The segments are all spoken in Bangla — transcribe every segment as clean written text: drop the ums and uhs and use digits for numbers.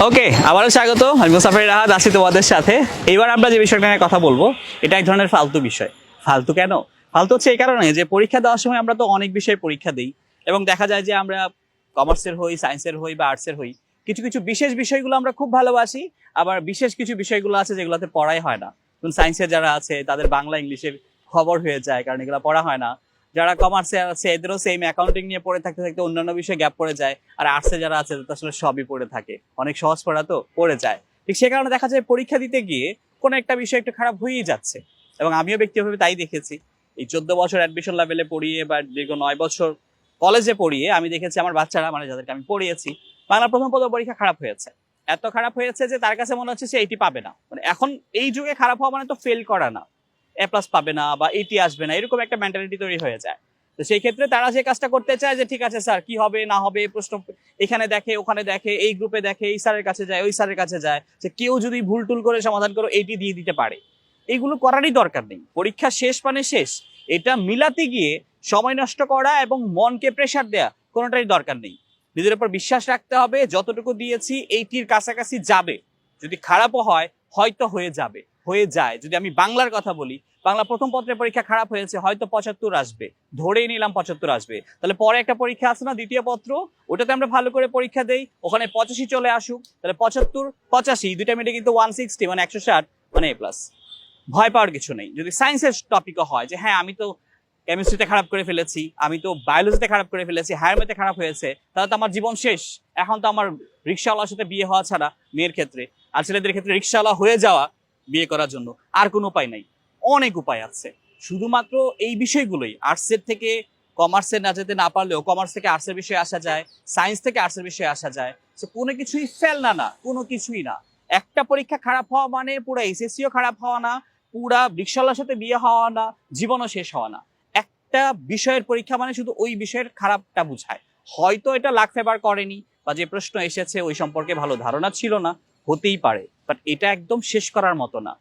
ওকে, আবারও স্বাগত। আমি মুসাফির রাহাত আছি তোমাদের সাথে। এবার আমরা যে বিষয়টা নিয়ে কথা বলবো, এটা এক ধরনের ফালতু বিষয়। ফালতু কেন? ফালতু হচ্ছে এই কারণে যে পরীক্ষা দেওয়ার সময় আমরা তো অনেক বিষয়ে পরীক্ষা দিই, এবং দেখা যায় যে আমরা কমার্সের হই, সায়েন্সের হই বা আর্টসের হই, কিছু কিছু বিশেষ বিষয়গুলো আমরা খুব ভালোবাসি, আবার বিশেষ কিছু বিষয়গুলো আছে যেগুলোতে পড়াই হয় না। যেমন সায়েন্সের যারা আছে তাদের বাংলা ইংলিশের খবর হয়ে যায়, কারণ এগুলো পড়া হয় না। যারা কমার্সে আছে এদেরও সেম অ্যাকাউন্টিং নিয়ে পড়ে থাকতে থাকতে অন্যান্য বিষয়ে গ্যাপ পড়ে যায়। আর আর্টসে যারা আছে তাদের আসলে সবই পড়ে থাকে, অনেক সহজ পড়া তো পড়ে যায়। ঠিক সে কারণে দেখা যায় পরীক্ষা দিতে গিয়ে কোনো একটা বিষয় একটু খারাপ হয়েই যাচ্ছে। এবং আমিও ব্যক্তিগতভাবে তাই দেখেছি। এই 14 বছর অ্যাডমিশন লেভেলে পড়িয়ে বা দীর্ঘ 9 বছর কলেজে পড়িয়ে আমি দেখেছি আমার বাচ্চারা, মানে যাদেরকে আমি পড়িয়েছি, বাংলা প্রথম পরীক্ষা খারাপ হয়েছে। এত খারাপ হয়েছে যে তার কাছে মনে হচ্ছে সে এইটি পাবে না। মানে এখন এই যুগে খারাপ হওয়া মানে তো ফেল করা না, A+ পাবে না বা এইটি আসবে না, এরকম একটা মেন্টালিটি তৈরি হয়ে যায়। তো সেই ক্ষেত্রে তারা যে কাজটা করতে চায় যে ঠিক আছে স্যার কি হবে না হবে প্রশ্ন এখানে দেখে ওখানে দেখে, এই গ্রুপে দেখে, এই স্যারের কাছে যায় ওই স্যারের কাছে যায়, যে কেউ যদি ভুল টুল করে সমাধান করো এইটি দিয়ে দিতে পারে। এইগুলো করারই দরকার নেই। পরীক্ষা শেষ মানে শেষ, এটা মিলাতে গিয়ে সময় নষ্ট করা এবং মনকে প্রেসার দেয়া কোনোটাই দরকার নেই। নিজের উপর বিশ্বাস রাখতে হবে, যতটুকু দিয়েছি এইটির কাছাকাছি যাবে। যদি খারাপও হয় হয়তো হয়ে যাবে, হয়ে যায়। যদি আমি বাংলার কথা বলি, বাংলা প্রথম পত্রের পরীক্ষা খারাপ হয়েছে, হয়তো 75 আসবে, ধরেই নিলাম 75 আসবে। তাহলে পরে একটা পরীক্ষা আছে না, দ্বিতীয় পত্র, ওটাতে আমরা ভালো করে পরীক্ষা দেই, ওখানে 85 চলে আসুক, তাহলে 75 85 দুইটা মিলে কিন্তু 160 মানে 160, মানে A+। ভয় পাওয়ার কিছু নেই। যদি সায়েন্সের টপিকও হয় যে হ্যাঁ আমি তো কেমিস্ট্রিতে খারাপ করে ফেলেছি, আমি তো বায়োলজিতে খারাপ করে ফেলেছি, হায়ার ম্যাথে খারাপ হয়েছে, তাহলে তো আমার জীবন শেষ। এখন তো আমার রিক্সাওয়ালার সাথে বিয়ে হওয়া ছাড়া, মেয়ের ক্ষেত্রে আর ছেলেদের ক্ষেত্রে রিক্সাওয়ালা হয়ে যাওয়া বিয়ে করার জন্য আর কোনো উপায় নাই। অনেক উপায় আছে। শুধুমাত্র এই বিষয়গুলোই, আর্টসের থেকে কমার্সে না যেতে না পারলেও কমার্স থেকে আর্টসের বিষয়ে আসা যায়, সায়েন্স থেকে আর্টসের বিষয়ে আসা যায়। তো কোনো কিছুই ফেল না, না কোনো কিছুই না। একটা পরীক্ষা খারাপ হওয়া মানে পুরো এসএসসিও খারাপ হওয়া না, পুরা রিক্সাওয়ালার সাথে বিয়ে হওয়া না, জীবনও শেষ হওয়া না। একটা বিষয়ের পরীক্ষা মানে শুধু ওই বিষয়ের খারাপটা বুঝায়। হয়তো এটা লাক ফেভার করেনি, বা যে প্রশ্ন এসেছে ওই সম্পর্কে ভালো ধারণা ছিল না, হতেই পারে, বাট এটা একদম শেষ করার মতো না।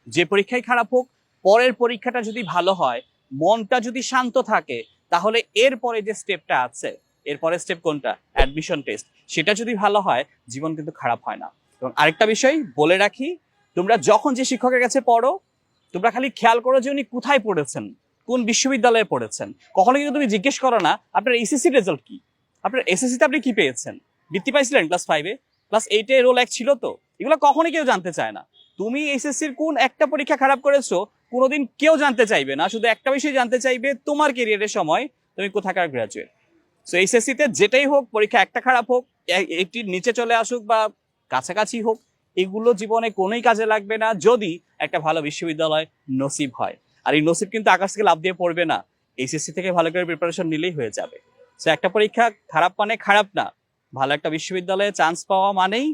যে পরীক্ষায় খারাপ হোক, পরের পরীক্ষাটা যদি ভালো হয়, মনটা যদি শান্ত থাকে, তাহলে এরপরে যে স্টেপটা আছে, এরপরে স্টেপ কোনটা, অ্যাডমিশন টেস্ট, সেটা যদি ভালো হয়, জীবন কিন্তু খারাপ হয় না। এবং আরেকটা বিষয় বলে রাখি, তোমরা যখন যে শিক্ষকের কাছে পড়ো, তোমরা খালি খেয়াল করো যে উনি কোথায় পড়েছেন, কোন বিশ্ববিদ্যালয়ে পড়েছেন। কখনো কিন্তু তুমি জিজ্ঞেস করো না আপনার এসএসসি রেজাল্ট কি, আপনার এসএসসিতে আপনি কি পেয়েছেন, বৃত্তি পাইছিলেন ক্লাস 5-এ, ক্লাস 8-এ রোল 1 ছিল তো, এগুলো কখনোই কেউ জানতে চায় না। তুমি এসএসসির কোন একটা পরীক্ষা খারাপ করেছো কোনোদিন কেউ জানতে চাইবে না। শুধু একটা বিষয় জানতে চাইবে, তোমার কেরিয়ারের সময় তুমি কোথাকার গ্রাজুয়েট। সো এইচএসসিতে যেটাই হোক, পরীক্ষা একটা খারাপ হোক, একটির নিচে চলে আসুক বা কাছাকাছি হোক, এগুলো জীবনে কোনোই কাজে লাগবে না যদি একটা ভালো বিশ্ববিদ্যালয় নসিব হয়। আর এই নসিব কিন্তু আকাশ থেকে লাফ দিয়ে পড়বে না, এইচএসসি থেকে ভালো করে প্রিপারেশন নিলেই হয়ে যাবে। সো একটা পরীক্ষা খারাপ মানে খারাপ না, ভালো একটা বিশ্ববিদ্যালয়ে চান্স পাওয়া মানেই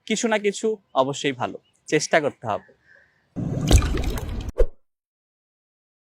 কিছু না কিছু অবশ্যই ভালো। চেষ্টা করতে হবে।